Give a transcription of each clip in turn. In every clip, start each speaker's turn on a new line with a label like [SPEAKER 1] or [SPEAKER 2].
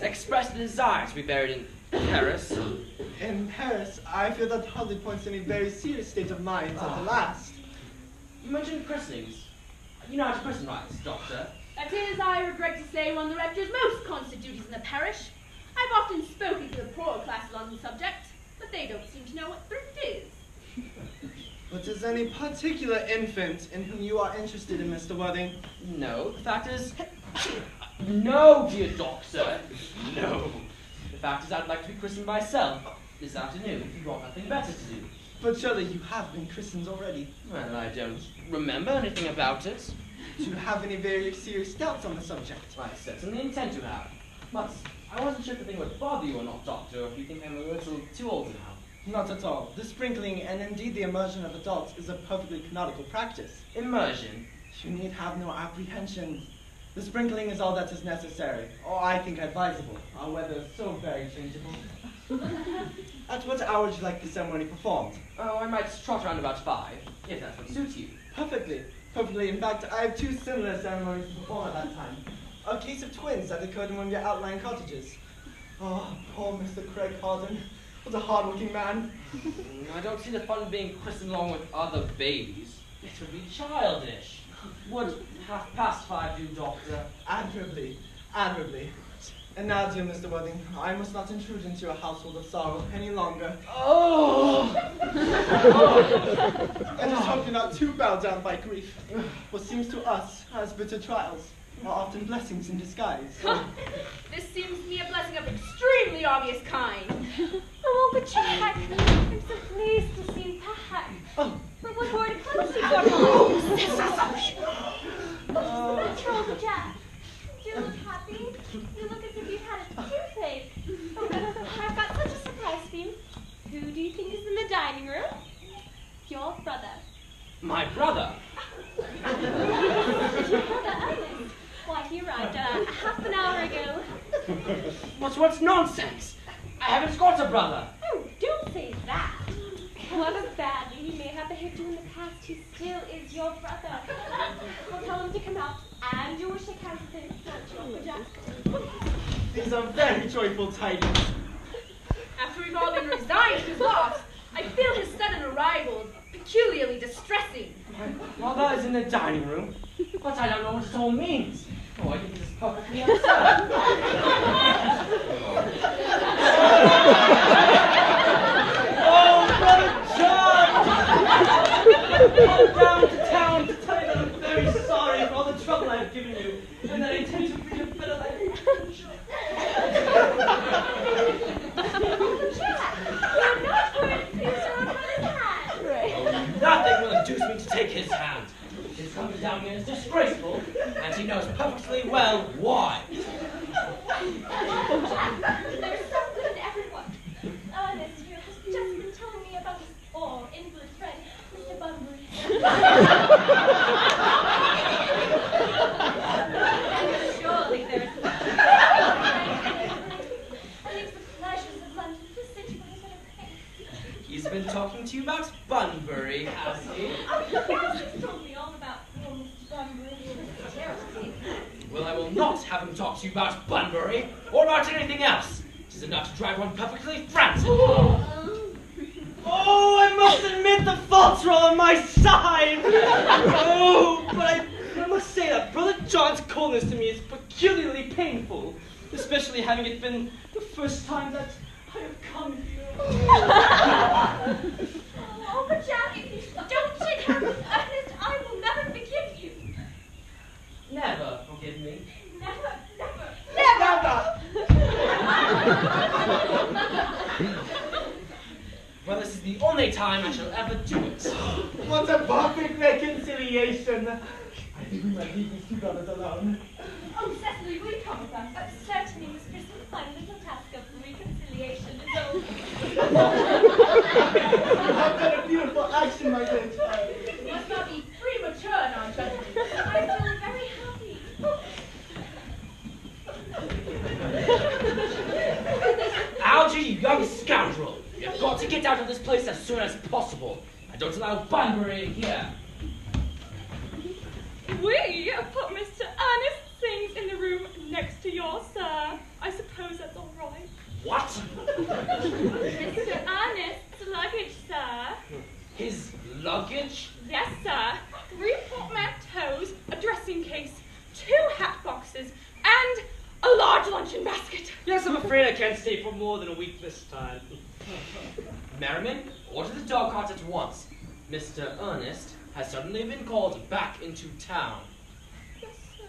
[SPEAKER 1] expressed a desire to be buried in Paris.
[SPEAKER 2] In Paris, I feel that hardly points to any very serious state of mind at the last.
[SPEAKER 1] You mentioned christenings. You know how to christen rites, Doctor.
[SPEAKER 3] That is, I regret to say, one of the rector's most constant duties in the parish. I've often spoken to the poorer classes on the subject, but they don't seem to know what thrift is.
[SPEAKER 2] But is any particular infant in whom you are interested in, Mr. Worthing?
[SPEAKER 1] No, the fact is... No, dear Doctor. No. The fact is I'd like to be christened myself this afternoon if you've got nothing better to do.
[SPEAKER 2] But surely you have been christened already.
[SPEAKER 1] Well, I don't remember anything about it.
[SPEAKER 2] Do you have any very serious doubts on the subject?
[SPEAKER 1] I certainly intend to have. But I wasn't sure if the thing would bother you or not, Doctor, or if you think I'm a little too old now.
[SPEAKER 2] Not at all. The sprinkling and indeed the immersion of adults is a perfectly canonical practice.
[SPEAKER 1] Immersion?
[SPEAKER 2] You need have no apprehensions. The sprinkling is all that is necessary, or I think advisable. Our weather is so very changeable. At what hour would you like the ceremony performed?
[SPEAKER 1] Oh, I might trot around about 5, if that's what suits you.
[SPEAKER 2] Perfectly. Perfectly. In fact, I have 2 similar ceremonies to perform at that time. A case of twins that occurred in one of your outlying cottages. Oh, poor Mr. Craig Harden. What a hard-working man.
[SPEAKER 1] I don't see the fun of being christened along with other babies. It would be childish. Would 5:30 do, Doctor?
[SPEAKER 2] Admirably. Admirably. And now, dear Mr. Worthing, I must not intrude into your household of sorrow any longer.
[SPEAKER 1] Oh!
[SPEAKER 2] I just hope you're not too bowed down by grief. What seems to us as bitter trials are often blessings in disguise.
[SPEAKER 3] This seems to me a blessing of extremely obvious kind.
[SPEAKER 4] Oh, but Jack, I'm so pleased to see you back.
[SPEAKER 2] Oh.
[SPEAKER 4] But what word of clothes you got on? What's the matter, Uncle Jack? Do you look happy? You look as if you've had a toothache. Oh, I've got such a surprise for you. Who do you think is in the dining room? Your brother.
[SPEAKER 1] My brother?
[SPEAKER 4] Your brother, Ernest. Why, he arrived half an hour ago.
[SPEAKER 1] What's nonsense? I haven't got a brother.
[SPEAKER 4] Oh, don't say that. However badly he may have behaved to you in the past, he still is your brother. I'll tell him to come out, and you will shake hands with him, won't you, Uncle Jack?
[SPEAKER 2] These are very joyful tidings.
[SPEAKER 3] After we've all been resigned to his loss, I feel his sudden arrival peculiarly distressing.
[SPEAKER 1] My brother is in the dining room, but I don't know what it all means. Oh, I think this is perfectly absurd. Oh, Brother John! I'm down to town to tell you that I'm very sorry for all the trouble I've given you, and that I intend to lead a better life.
[SPEAKER 4] Jack, you're not going to place your own hand.
[SPEAKER 1] Oh, nothing will induce me to take his hand. His coming down here is disgraceful, and he knows perfectly well why.
[SPEAKER 4] There's some good in everyone. Ernest here has just been telling me about his poor invalid friend, Mr. Bunbury. Surely there is I think the pleasures of London disintegrate at a pace.
[SPEAKER 1] He's been talking to you about Bunbury, has he?
[SPEAKER 4] Oh, yes, he's told me all about poor Mr. Bunbury. It's terrible.
[SPEAKER 1] Well, I will not have him talk to you about Bunbury, or about anything else. It is enough to drive one perfectly frantic. Oh, I must admit the faults are all on my side. Oh, but I must say that Brother John's coldness to me is peculiarly painful, especially having it been the first time that I have come here.
[SPEAKER 4] Oh, but Jack, if you don't shake hands with Ernest, I will never forgive you.
[SPEAKER 1] Never forgive me.
[SPEAKER 4] Never, never,
[SPEAKER 1] Well, this is the only time I shall ever do it.
[SPEAKER 2] What a perfect reconciliation. I think we might leave these 2 brothers alone.
[SPEAKER 4] Oh, Cecily, will you come with us? Certainly, Miss Grissom, my little task of reconciliation is over.
[SPEAKER 2] You have done a beautiful action, my good child.
[SPEAKER 3] You must not be premature in our judgment.
[SPEAKER 4] I feel very happy.
[SPEAKER 1] Algy, you young scoundrel! You've got to get out of this place as soon as possible. I don't allow Bunbury in here.
[SPEAKER 5] We put Mr. Ernest Sings in the room next to yours, sir. I
[SPEAKER 3] I suppose that's all right.
[SPEAKER 1] What?
[SPEAKER 3] Mr. Earnest's luggage, sir.
[SPEAKER 1] His luggage?
[SPEAKER 3] Yes, sir. 3 portmanteaus, a dressing case, 2 hat boxes, and a large luncheon basket.
[SPEAKER 1] Yes, I'm afraid I can't stay for more than a week this time.
[SPEAKER 5] Merriman, order the dog cart at once. Mr. Earnest has suddenly been called back into town.
[SPEAKER 3] Yes, sir.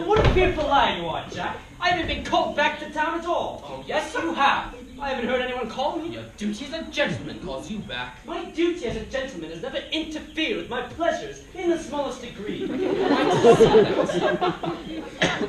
[SPEAKER 1] What a fearful liar you are, Jack. I haven't been called back to town at all.
[SPEAKER 5] Oh, yes, you have.
[SPEAKER 1] I haven't heard anyone call me.
[SPEAKER 5] Your duty as a gentleman calls you back.
[SPEAKER 1] My duty as a gentleman has never interfered with my pleasures in the smallest degree.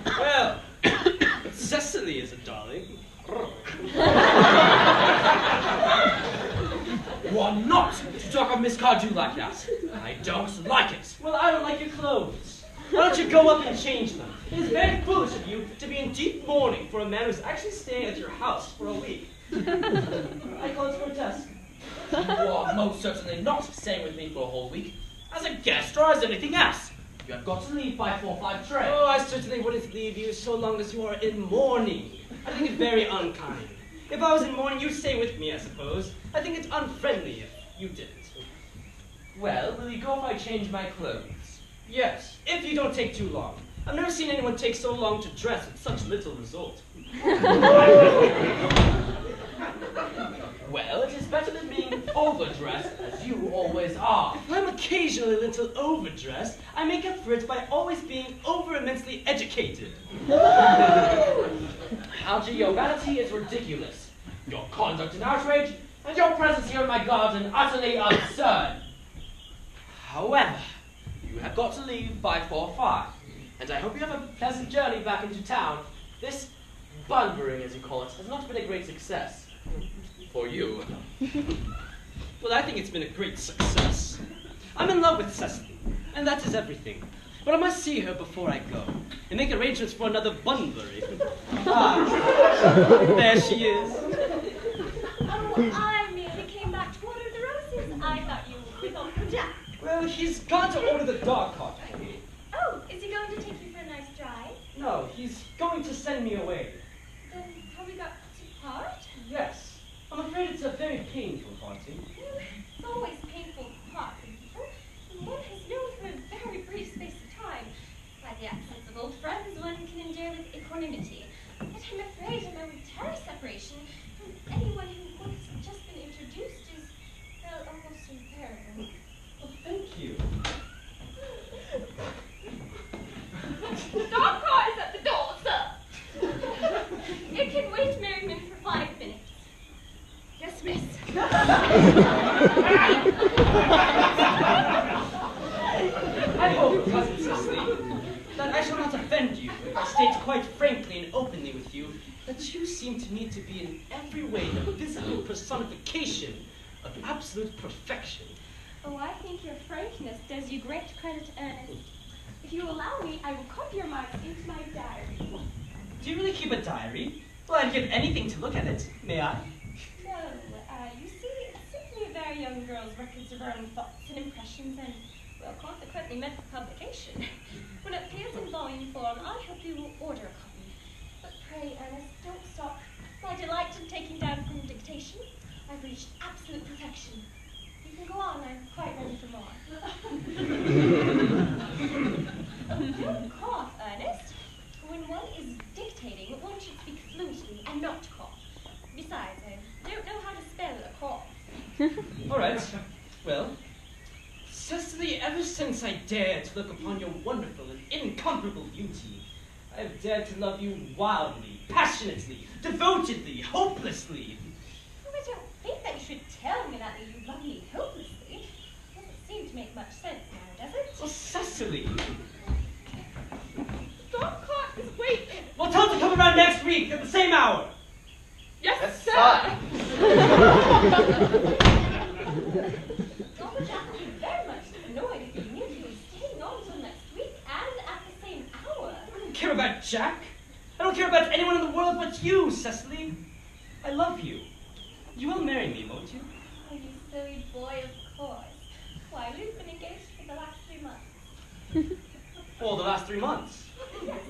[SPEAKER 1] Well, Cecily is a darling.
[SPEAKER 5] You are not to talk of Miss Cardew like that. I don't like it.
[SPEAKER 1] Well, I don't like your clothes. Why don't you go up and change them? It is very foolish of you to be in deep mourning for a man who's actually staying at your house for a week. I call it grotesque.
[SPEAKER 5] You are most certainly not staying with me for a whole week, as a guest or as anything else. You have got to leave by 4:05 train.
[SPEAKER 1] Oh, I certainly wouldn't leave you so long as you are in mourning. I think it very unkind. If I was in mourning, you'd stay with me, I suppose. I think it's unfriendly if you didn't.
[SPEAKER 5] Well, will you go if I change my clothes?
[SPEAKER 1] Yes, if you don't take too long. I've never seen anyone take so long to dress with such little result.
[SPEAKER 5] Well, it is better than being overdressed, as you always are.
[SPEAKER 1] If I'm occasionally a little overdressed, I make up for it by always being over-immensely educated.
[SPEAKER 5] Algy, your vanity is ridiculous. Your conduct an outrage, and your presence here in my garden utterly absurd. However, you have got to leave by 4:05, and I hope you have a pleasant journey back into town. This bunburying, as you call it, has not been a great success. For you.
[SPEAKER 1] Well, I think it's been a great success. I'm in love with Cecily, and that is everything. But I must see her before I go, and make arrangements for another Bunbury. There she is.
[SPEAKER 4] Oh, I merely came back to order the roses. I thought you were with Uncle Jack.
[SPEAKER 1] Well, he's gone to order the dog cart for me.
[SPEAKER 4] Oh, is he going to take you for a nice drive?
[SPEAKER 1] No, he's going to send me away.
[SPEAKER 4] Then have we got to part?
[SPEAKER 1] Yes. I'm afraid it's a very painful parting.
[SPEAKER 4] It's always painful to part with people, and one has known for a very brief space of time. By the absence of old friends, one can endure with equanimity. But I'm afraid a momentary separation from anyone who once just been introduced is, well, almost unbearable.
[SPEAKER 1] Well, thank you.
[SPEAKER 3] The dog cart is at the door, sir.
[SPEAKER 4] It can wait, Merriman, for 5 minutes.
[SPEAKER 3] Yes, miss.
[SPEAKER 1] I hope, Cousin Cecily, that I shall not offend you if I state quite frankly and openly with you that you seem to me to be in every way the visible personification of absolute perfection.
[SPEAKER 4] Oh, I think your frankness does you great credit, Ernest. If you allow me, I will copy your marks into my diary.
[SPEAKER 1] Do you really keep a diary? Well, I'd give anything to look at it. May I?
[SPEAKER 4] No, you see, it's simply a very young girl's records of her own thoughts and impressions and, well, consequently meant for publication. When it appears in volume form, I hope you will order a copy. But pray, Ernest, don't stop. My delight in taking down from dictation. I've reached absolute perfection. You can go on, I'm quite ready for more. Don't cough, Ernest. When one is dictating, one should speak fluently and not cough. Besides, I don't know how to spell a cough.
[SPEAKER 1] All right. Well, Cecily, ever since I dared to look upon your wonderful and incomparable beauty, I have dared to love you wildly, passionately, devotedly, hopelessly.
[SPEAKER 4] Oh, I don't think that you should tell me that you love me hopelessly. Doesn't seem to make much sense now, does it?
[SPEAKER 1] Well, Cecily.
[SPEAKER 3] The dog cart is waiting.
[SPEAKER 1] Well, tell her to come around next week at the same hour.
[SPEAKER 3] Yes, sir.
[SPEAKER 4] Uncle Jack would be very much annoyed if he knew he was staying on until next week and at the same hour.
[SPEAKER 1] I don't care about Jack. I don't care about anyone in the world but you, Cecily. I love you. You will marry me, won't you?
[SPEAKER 4] Oh, you silly boy, of course. Why, we've been engaged for the last 3 months.
[SPEAKER 1] For the last 3 months.
[SPEAKER 4] Yes,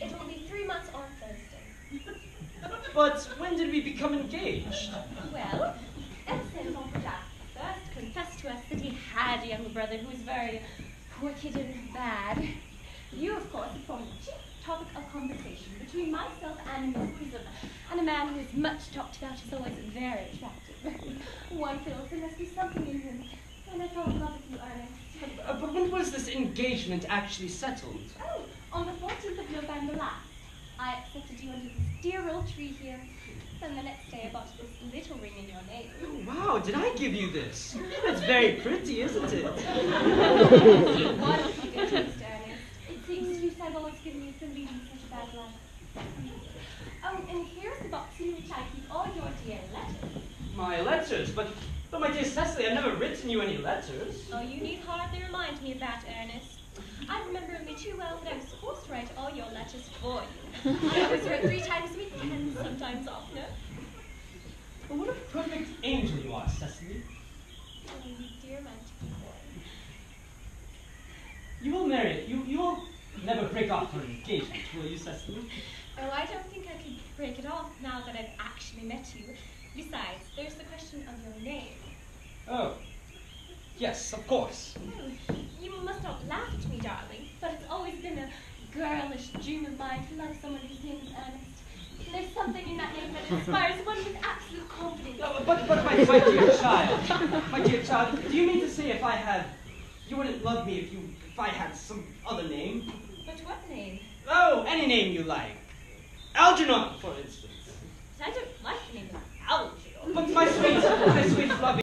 [SPEAKER 4] it will be 3 months on Thursday.
[SPEAKER 1] But when did we become engaged?
[SPEAKER 4] Well, ever since Uncle Jack first confessed to us that he had a younger brother who was very wicked and bad, you, of course, have formed the chief topic of conversation between myself and Miss Prism, and a man who is much talked about is always very attractive. One feels there must be something in him, and I fell in love with you, Ernest.
[SPEAKER 1] But when was this engagement actually settled?
[SPEAKER 4] Oh, on the 14th of November last, I accepted you under this dear old tree here. Then the next day I bought this little ring in your name.
[SPEAKER 1] Oh, wow, did I give you this? It's very pretty, isn't it?
[SPEAKER 4] Why don't you go to Mr. Ernest? It's the excuse I've always given you for leading such a bad life. Oh, and here's the box in which I keep all your dear letters.
[SPEAKER 1] My letters? But my dear Cecily, I've never written you any letters.
[SPEAKER 4] Oh, you need hardly remind me of that, Ernest. I remember only too well that I was supposed to write all your letters for you. I always wrote 3 times a week, and sometimes oftener.
[SPEAKER 1] Well, what a perfect angel you are, Cecily.
[SPEAKER 4] Oh, you dear romantic boy.
[SPEAKER 1] You will marry it. You will never break off her engagement, will you, Cecily?
[SPEAKER 4] Oh, I don't think I could break it off now that I've actually met you. Besides, there's the question of your name.
[SPEAKER 1] Oh. Yes, of course.
[SPEAKER 4] Oh, you must not laugh at me, darling, but it's always been a girlish dream of mine to love someone whose name is Ernest. There's something in that name that inspires one with absolute confidence.
[SPEAKER 1] No, but my dear child, do you mean to say you wouldn't love me if I had some other name?
[SPEAKER 4] But what name?
[SPEAKER 1] Oh, any name you like. Algernon, for instance.
[SPEAKER 4] But I don't like the name of Algernon.
[SPEAKER 1] But my sweet,